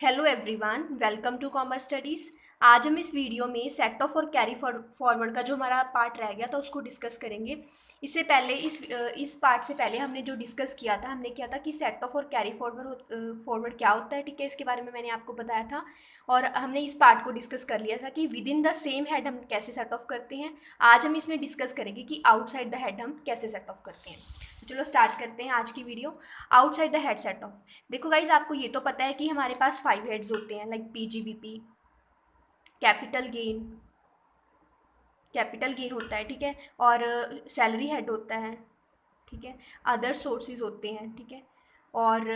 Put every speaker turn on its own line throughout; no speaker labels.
Hello everyone, welcome to commerce studies. आज हम इस वीडियो में सेट ऑफ और कैरी फॉरवर्ड का जो हमारा पार्ट रह गया था उसको डिस्कस करेंगे। इससे पहले इस पार्ट से पहले हमने जो डिस्कस किया था, हमने किया था कि सेट ऑफ और कैरी फॉरवर्ड क्या होता है। ठीक है, इसके बारे में मैंने आपको बताया था और हमने इस पार्ट को डिस्कस कर लिया था कि with in the same head हम कैसे सेट ऑफ करते हैं। आज हम इसमें डिस्कस करेंगे कि आउटसाइड द हेड हम कैसे सेट ऑफ करते हैं। तो चलो स्टार्ट करते हैं आज की video. Outside the head set of. देखो गाइज, आपको ये तो पता है कि हमारे पास 5 हेड्स होते हैं, लाइक पीजीबीपी, कैपिटल गेन होता है, ठीक है, और सैलरी हेड होता है, ठीक है, अदर सोर्सेज होते हैं, ठीक है, और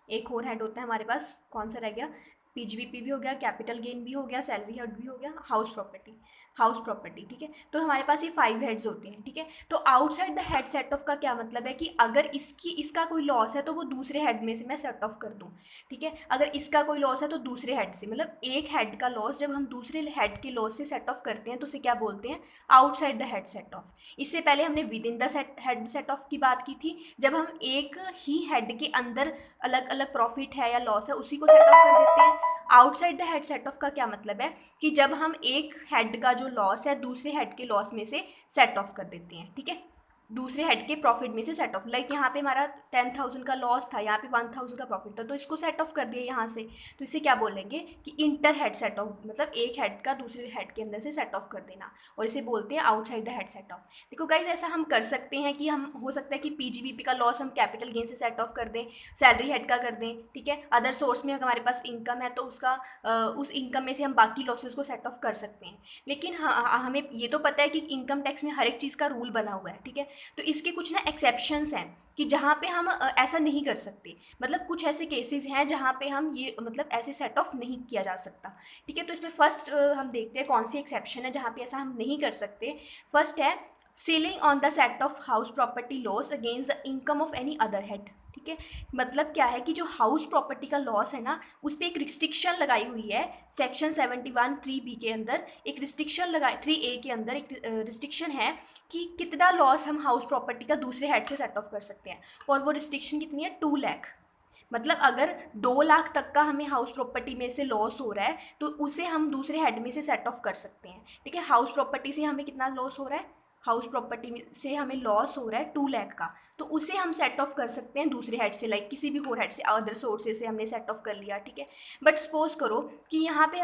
एक और हेड होता है हमारे पास, कौन सा रह गया, पीजीबीपी भी हो गया, कैपिटल गेन भी हो गया, सैलरी हेड भी हो गया, हाउस प्रॉपर्टी, ठीक है। तो हमारे पास ये 5 हेड्स होते हैं, ठीक है। तो outside the head set of का क्या मतलब है कि अगर इसका कोई लॉस है तो वो दूसरे हेड में से मैं सेट ऑफ कर दूँ, ठीक है। अगर इसका कोई लॉस है तो दूसरे हेड से, मतलब एक हेड का लॉस जब हम दूसरे हेड के लॉस से सेट ऑफ करते हैं तो उसे क्या बोलते हैं, outside the head set of. इससे पहले हमने with in the head set of की बात की थी, जब हम एक ही हेड के अंदर अलग अलग प्रॉफिट है या लॉस है उसी को सेट ऑफ कर देते हैं। Outside the head set of का क्या मतलब है कि जब हम एक हेड का जो लॉस है दूसरे हेड के लॉस में से सेट ऑफ कर देते हैं, ठीक है, दूसरे हेड के प्रॉफिट में से सेट ऑफ। लाइक यहाँ पे हमारा 10,000 का लॉस था, यहाँ पे 1,000 का प्रॉफिट था, तो इसको सेट ऑफ कर दिया यहाँ से, तो इसे क्या बोलेंगे कि इंटर हेड सेट ऑफ, मतलब एक हेड का दूसरे हेड के अंदर से सेट ऑफ कर देना, और इसे बोलते हैं outside the head set of. देखो गाइज, ऐसा हम कर सकते हैं कि हम, हो सकता है कि पीजीबीपी का लॉस हम कैपिटल गेन से सेट ऑफ कर दें, सैलरी हेड का कर दें, ठीक है। अदर सोर्स में अगर हमारे पास इनकम है तो उस इनकम में से हम बाकी लॉसेस को सेट ऑफ कर सकते हैं। लेकिन हमें ये तो पता है कि इनकम टैक्स में हर एक चीज़ का रूल बना हुआ है, ठीक है। तो इसके कुछ ना एक्सेप्शंस हैं कि जहाँ पे हम ऐसा नहीं कर सकते, मतलब कुछ ऐसे केसेस हैं जहाँ पे हम ये, मतलब ऐसे सेट ऑफ नहीं किया जा सकता, ठीक है। तो इसमें फर्स्ट हम देखते हैं कौन सी एक्सेप्शन है जहाँ पे ऐसा हम नहीं कर सकते। फर्स्ट है ceiling on the set of house property loss against the income of any other head, ठीक है। मतलब क्या है कि जो हाउस प्रॉपर्टी का लॉस है ना, उस पर एक रिस्ट्रिक्शन लगाई हुई है सेक्शन 71(3)(b) के अंदर। एक रिस्ट्रिक्शन लगाई, 3A के अंदर एक रिस्ट्रिक्शन है कि कितना लॉस हम हाउस प्रॉपर्टी का दूसरे हेड से सेट ऑफ कर सकते हैं, और वो रिस्ट्रिक्शन कितनी है, 2 लाख। मतलब अगर 2 लाख तक का हमें हाउस प्रॉपर्टी में से लॉस हो रहा है तो उसे हम दूसरे हेड में से सेट ऑफ कर सकते हैं, ठीक है। हाउस प्रॉपर्टी से हमें कितना लॉस हो रहा है, हाउस प्रॉपर्टी से हमें लॉस हो रहा है 2 लाख का, तो उसे हम सेट ऑफ कर सकते हैं दूसरे हेड से, लाइक किसी भी और हेड से, अदर सोर्सेज से हमने सेट ऑफ कर लिया, ठीक है। बट सपोज करो कि यहाँ पे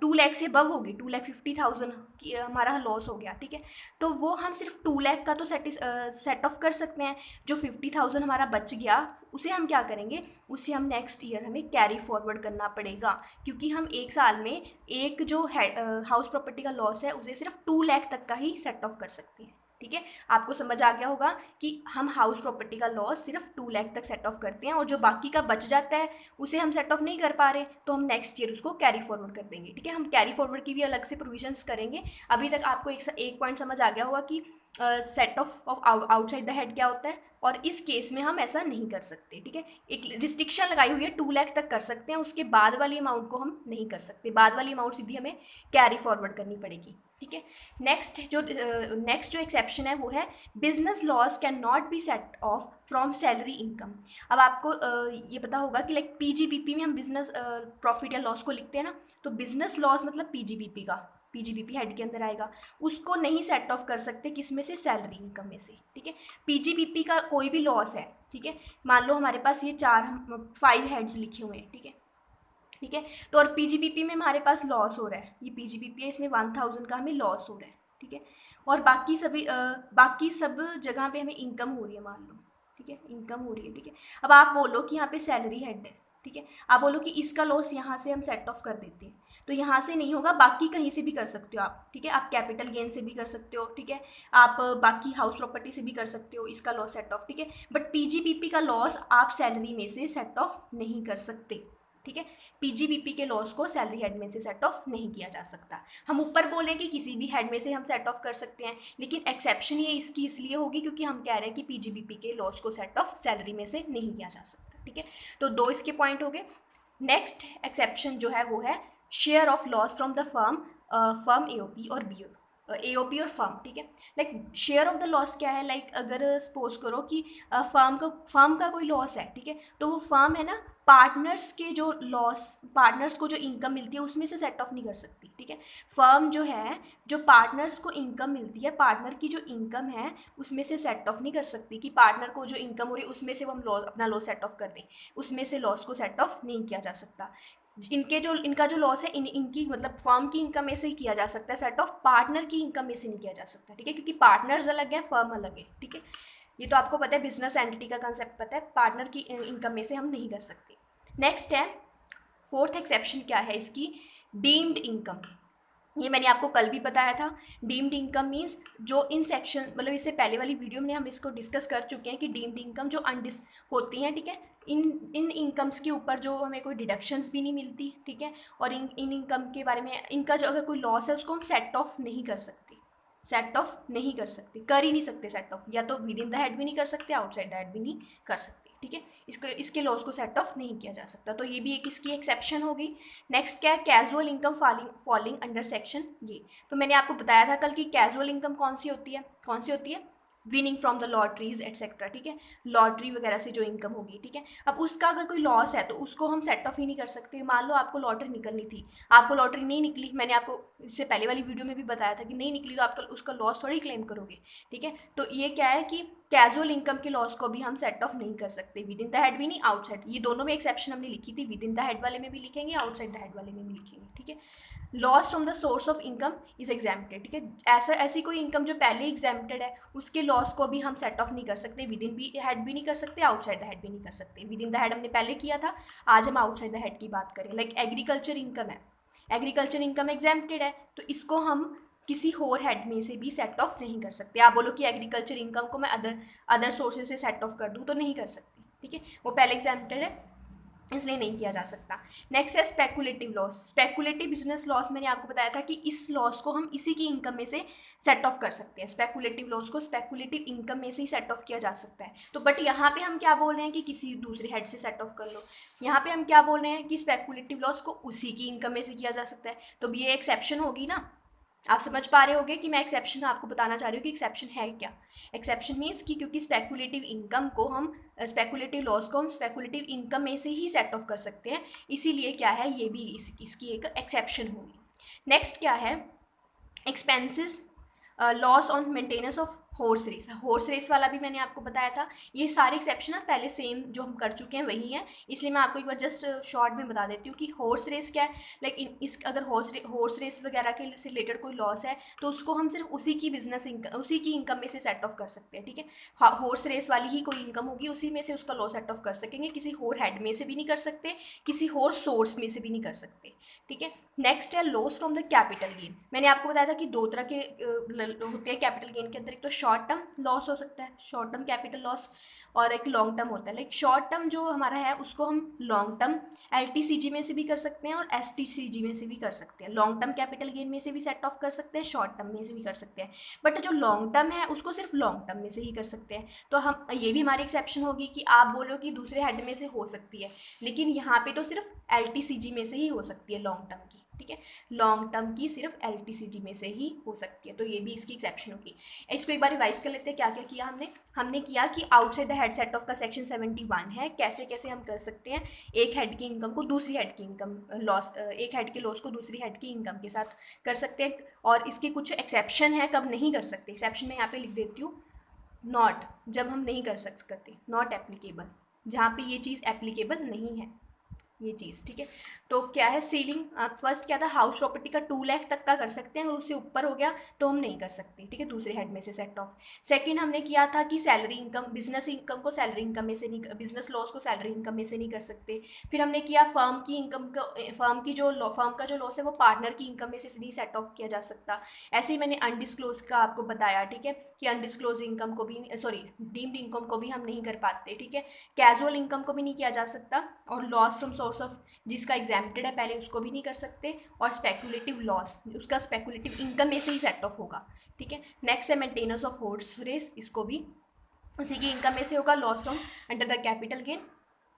2 लाख से अबव होगी, 2,50,000 हमारा लॉस हो गया, ठीक है। तो वो हम सिर्फ 2 लाख का तो सेट ऑफ कर सकते हैं। जो 50,000 हमारा बच गया उसे हम क्या करेंगे, उसे हम नेक्स्ट ईयर हमें कैरी फॉरवर्ड करना पड़ेगा, क्योंकि हम एक साल में एक जो हाउस प्रॉपर्टी का लॉस है उसे सिर्फ 2 लाख तक का ही सेट ऑफ कर सकते हैं, ठीक है। आपको समझ आ गया होगा कि हम हाउस प्रॉपर्टी का लॉस सिर्फ 2 लाख तक सेट ऑफ करते हैं, और जो बाकी का बच जाता है उसे हम सेट ऑफ नहीं कर पा रहे तो हम नेक्स्ट ईयर उसको कैरी फॉरवर्ड कर देंगे, ठीक है। हम कैरी फॉरवर्ड की भी अलग से प्रोविजंस करेंगे। अभी तक आपको एक पॉइंट समझ आ गया होगा कि set of outside the head क्या होता है, और इस केस में हम ऐसा नहीं कर सकते, ठीक है। एक रिस्ट्रिक्शन लगाई हुई है, 2 लाख तक कर सकते हैं, उसके बाद वाली अमाउंट को हम नहीं कर सकते, बाद वाली अमाउंट सीधी हमें कैरी फॉरवर्ड करनी पड़ेगी, ठीक है। नेक्स्ट जो एक्सेप्शन है वो है business loss can not be set of from salary income. अब आपको ये पता होगा कि लाइक पीजीबीपी में हम बिजनेस प्रॉफिट या लॉस को लिखते हैं ना, तो बिजनेस लॉस मतलब पीजीबीपी हेड के अंदर आएगा, उसको नहीं सेट ऑफ कर सकते किस में से, सैलरी इनकम में से, ठीक है। पीजीबीपी का कोई भी लॉस है, ठीक है, मान लो हमारे पास ये 5 हेड्स लिखे हुए हैं, ठीक है, ठीक है। तो और पीजीबीपी में हमारे पास लॉस हो रहा है, ये पीजीबीपी है, इसमें 1,000 का हमें लॉस हो रहा है, ठीक है। और बाकी सब जगह पे हमें इनकम हो रही है, मान लो, ठीक है, इनकम हो रही है, ठीक है। अब आप बोलो कि यहाँ पे सैलरी हेड है, ठीक है, आप बोलो कि इसका लॉस यहाँ से हम सेट ऑफ कर देते हैं, तो यहाँ से नहीं होगा, बाकी कहीं से भी कर सकते हो आप, ठीक है। आप कैपिटल गेन से भी कर सकते हो, ठीक है, आप बाकी हाउस प्रॉपर्टी से भी कर सकते हो इसका लॉस सेट ऑफ, ठीक है। बट पीजीबीपी का लॉस आप सैलरी में से सेट ऑफ नहीं कर सकते, ठीक है। पीजीबीपी के लॉस को सैलरी हेड में से सेट ऑफ नहीं किया जा सकता। हम ऊपर बोले कि किसी भी हेड में से हम सेट ऑफ कर सकते हैं, लेकिन एक्सेप्शन ये इसकी इसलिए होगी क्योंकि हम कह रहे हैं कि पीजीबीपी के लॉस को सेट ऑफ सैलरी में से नहीं किया जा सकता, ठीक है। तो 2 इसके पॉइंट हो गए। नेक्स्ट एक्सेप्शन जो है वो है share of loss from the firm AOP और बी एओपी और फर्म, ठीक है। Like share of the loss क्या है, लाइक अगर सपोज करो कि फर्म का कोई लॉस है, ठीक है, तो वो फर्म है ना, पार्टनर्स के जो लॉस, पार्टनर्स को जो इनकम मिलती है उसमें से सेट ऑफ नहीं कर सकती, ठीक है। फर्म जो है, जो पार्टनर्स को इनकम मिलती है, पार्टनर की जो इनकम है उसमें से सेट ऑफ नहीं कर सकती कि पार्टनर को जो इनकम हो रही है उसमें से वो हम लॉस, अपना लॉस सेट ऑफ कर दें, उसमें से लॉस को सेट ऑफ नहीं किया जा सकता। इनका जो लॉस है इनकी मतलब फर्म की इनकम में से ही किया जा सकता है सेट ऑफ, पार्टनर की इनकम में से नहीं किया जा सकता, ठीक है, क्योंकि पार्टनर्स अलग है, फर्म अलग है, ठीक है। ये तो आपको पता है, बिजनेस एंटिटी का कंसेप्ट पता है, पार्टनर की इनकम में से हम नहीं कर सकते। नेक्स्ट है, फोर्थ एक्सेप्शन क्या है इसकी, डीम्ड इनकम। ये मैंने आपको कल भी बताया था। डीम्ड इनकम मीन्स जो इन सेक्शन, मतलब इससे पहले वाली वीडियो में हम इसको डिस्कस कर चुके हैं कि डीम्ड इनकम जो होती हैं, ठीक है, इन इनकम्स के ऊपर जो हमें कोई डिडक्शंस भी नहीं मिलती, ठीक है, और इन इनकम के बारे में, इनका जो अगर कोई लॉस है उसको हम सेट ऑफ नहीं कर सकते, सेट ऑफ नहीं कर सकते, कर ही नहीं सकते सेट ऑफ, या तो विद इन द हेड भी नहीं कर सकते, आउटसाइड द हेड भी नहीं कर सकते, ठीक है। इसके लॉस को सेट ऑफ नहीं किया जा सकता, तो ये भी एक इसकी एक्सेप्शन होगी। नेक्स्ट क्या है, casual income falling under section ये। तो मैंने आपको बताया था कल की कैजुअल इनकम कौन सी होती है, कौन सी होती है, winning from the lotteries etcetera, ठीक है, लॉटरी वगैरह से जो इनकम होगी, ठीक है। अब उसका अगर कोई लॉस है तो उसको हम सेट ऑफ ही नहीं कर सकते। मान लो आपको लॉटरी निकलनी थी, आपको लॉटरी नहीं निकली, मैंने आपको इससे पहले वाली वीडियो में भी बताया था कि नहीं निकली तो आपका उसका लॉस थोड़ी क्लेम करोगे, ठीक है। तो ये क्या है कि कैजुअल इनकम के लॉस को भी हम सेट ऑफ नहीं कर सकते, विद इन द हेड भी नहीं, आउटसाइड। ये दोनों में एक्सेप्शन हमने लिखी थी, विद इन द हेड वाले में भी लिखेंगे, आउटसाइड द हेड वाले में भी लिखेंगे, ठीक है। Loss from the source of income is exempted, ठीक है। ऐसी कोई इनकम जो पहले एग्जाम्प्टेड है उसके लॉस को भी हम सेट ऑफ नहीं कर सकते, विद इन भी हेड भी नहीं कर सकते, आउटसाइड द हेड भी नहीं कर सकते। विद इन द हेड हमने पहले किया था, आज हम आउटसाइड द हेड की बात करें। लाइक एग्रीकल्चर इनकम है, एग्रीकल्चर इनकम एग्जाम्प्टेड है, तो इसको हम किसी और हेड में से भी सेट ऑफ नहीं कर सकते। आप बोलो कि एग्रीकल्चर इनकम को मैं अदर सोर्सेज से सेट ऑफ कर दूँ, तो नहीं कर सकती, ठीक है, वो पहले एग्जाम्प्टेड है इसलिए नहीं किया जा सकता। नेक्स्ट है speculative loss. Speculative business loss मैंने आपको बताया था कि इस लॉस को हम इसी की इनकम में से सेट ऑफ कर सकते हैं। स्पेकुलेटिव लॉस को स्पेकुलेटिव इनकम में से ही सेट ऑफ किया जा सकता है। तो बट यहाँ पे हम क्या बोल रहे हैं कि किसी दूसरे हेड से सेट ऑफ कर लो, यहाँ पे हम क्या बोल रहे हैं कि स्पेकुलेटिव लॉस को उसी की इनकम में से किया जा सकता है। तो ये एक्सेप्शन होगी ना, आप समझ पा रहे होगे कि मैं एक्सेप्शन आपको बताना चाह रही हूँ कि एक्सेप्शन है क्या। एक्सेप्शन मीन्स कि क्योंकि स्पेकुलेटिव इनकम को हम स्पेकुलेटिव लॉस को हम स्पेकुलेटिव इनकम में से ही सेट ऑफ कर सकते हैं, इसीलिए क्या है ये भी इसकी एक एक्सेप्शन होगी। नेक्स्ट क्या है, expenses loss on maintenance of horse race. Horse race वाला भी मैंने आपको बताया था। ये सारे एक्सेप्शन पहले सेम जो हम कर चुके हैं वही है, इसलिए मैं आपको एक बार जस्ट शॉर्ट में बता देती हूँ कि हॉर्स रेस क्या है। लाइक इस अगर हॉर्स रेस वगैरह के से रिलेटेड कोई लॉस है तो उसको हम सिर्फ उसी की बिजनेस इनकम, उसी की इनकम में से सेट ऑफ कर सकते हैं, ठीक है। हॉर्स रेस वाली ही कोई इनकम होगी, उसी में से उसका लॉस सेट ऑफ कर सकेंगे, किसी और हेड में से भी नहीं कर सकते, किसी और सोर्स में से भी नहीं कर सकते, ठीक है। नेक्स्ट है loss from the capital gain. मैंने आपको बताया था कि दो तरह के होते हैं कैपिटल गेन के अंदर, एक तो शॉर्ट टर्म लॉस हो सकता है, शॉर्ट टर्म कैपिटल लॉस, और एक लॉन्ग टर्म होता है। लाइक शॉर्ट टर्म जो हमारा है उसको हम लॉन्ग टर्म LTCG में से भी कर सकते हैं और STCG में से भी कर सकते हैं। लॉन्ग टर्म कैपिटल गेन में से भी सेट ऑफ कर सकते हैं, शॉर्ट टर्म में से भी कर सकते हैं, बट जो लॉन्ग टर्म है उसको सिर्फ लॉन्ग टर्म में से ही कर सकते हैं। तो हम ये भी हमारी एक्सेप्शन होगी कि आप बोलो कि दूसरे हेड में से हो सकती है, लेकिन यहाँ पे तो सिर्फ LTCG में से ही हो सकती है लॉन्ग टर्म की, ठीक है। लॉन्ग टर्म की सिर्फ LTCG में से ही हो सकती है, तो ये भी इसकी एक्सेप्शन होगी। इसको एक बार रिवाइज कर लेते हैं, क्या क्या किया हमने किया कि outside the head set of का सेक्शन 71 है, कैसे कैसे हम कर सकते हैं एक हेड की इनकम को दूसरी हेड की इनकम लॉस, एक हेड के लॉस को दूसरी हेड की इनकम के साथ कर सकते हैं, और इसके कुछ एक्सेप्शन है कब नहीं कर सकते। एक्सेप्शन में यहाँ पे लिख देती हूँ, नॉट, जब हम नहीं कर सकते, नॉट एप्लीकेबल, जहाँ पे ये चीज़ एप्लीकेबल नहीं है ये चीज़, ठीक है। तो क्या है, सीलिंग फर्स्ट क्या था, हाउस प्रॉपर्टी का 2 लाख तक का कर सकते हैं, अगर उससे ऊपर हो गया तो हम नहीं कर सकते, ठीक है, दूसरे हेड में से सेट ऑफ। सेकंड हमने किया था कि सैलरी इनकम, बिजनेस इनकम को सैलरी इनकम में से नहीं, बिजनेस लॉस को सैलरी इनकम में से नहीं कर सकते। फिर हमने किया फर्म की इनकम को, फर्म का जो लॉस है वो पार्टनर की इनकम में से नहीं सेट ऑफ किया जा सकता। ऐसे ही मैंने अनडिस्क्लोज का आपको बताया, ठीक है, कि अनडिस्क्लोज इनकम को भी, सॉरी डीम्ड इनकम को भी हम नहीं कर पाते, ठीक है। कैजुअल इनकम को भी नहीं किया जा सकता, और लॉस फ्रॉम सोर्स ऑफ जिसका एग्जाम्प्टेड है पहले उसको भी नहीं कर सकते, और स्पेकुलेटिव लॉस उसका स्पेकुलेटिव इनकम में से ही सेट ऑफ होगा, ठीक है। नेक्स्ट है मेंटेनेंस ऑफ हॉर्स रेस, इसको भी उसी की इनकम में से होगा, loss from under the capital gain.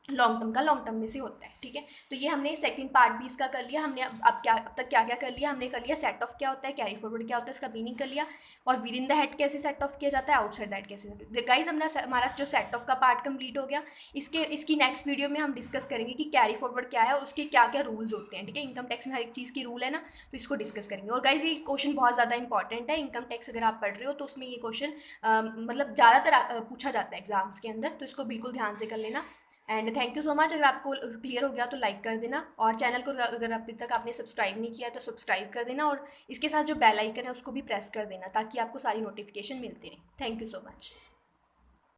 Long term का लॉन्ग टर्म में से होता है, ठीक है। तो ये हमने सेकंड पार्ट भी इसका कर लिया। हमने अब तक क्या क्या कर लिया, हमने कर लिया सेट ऑफ क्या होता है, कैरी फॉरवर्ड क्या होता है, इसका मीनिंग कर लिया, और विद इन द हेड कैसे सेट ऑफ किया जाता है, आउटसाइड द हेड कैसे। गाइस हमने हमारा जो सेट ऑफ का पार्ट कंप्लीट हो गया। इसकी नेक्स्ट वीडियो में हम डिस्कस करेंगे कि कैरी फॉरवर्ड क्या है और उसके क्या क्या रूल्स होते हैं, ठीक है। इनकम टैक्स में हर एक चीज़ की रूल है ना, तो इसको डिस्कस करेंगे। और गाइस ये क्वेश्चन बहुत ज़्यादा इंपॉर्टेंट है, इनकम टैक्स अगर आप पढ़ रहे हो तो उसमें ये क्वेश्चन मतलब ज़्यादातर पूछा जाता है एग्जाम्स के अंदर, तो इसको बिल्कुल ध्यान से कर लेना। And thank you so much. अगर आपको क्लियर हो गया तो लाइक कर देना, और चैनल को अगर अभी तक आपने सब्सक्राइब नहीं किया तो सब्सक्राइब कर देना, और इसके साथ जो बेल आइकन है उसको भी प्रेस कर देना ताकि आपको सारी नोटिफिकेशन मिलती रहे। Thank you so much.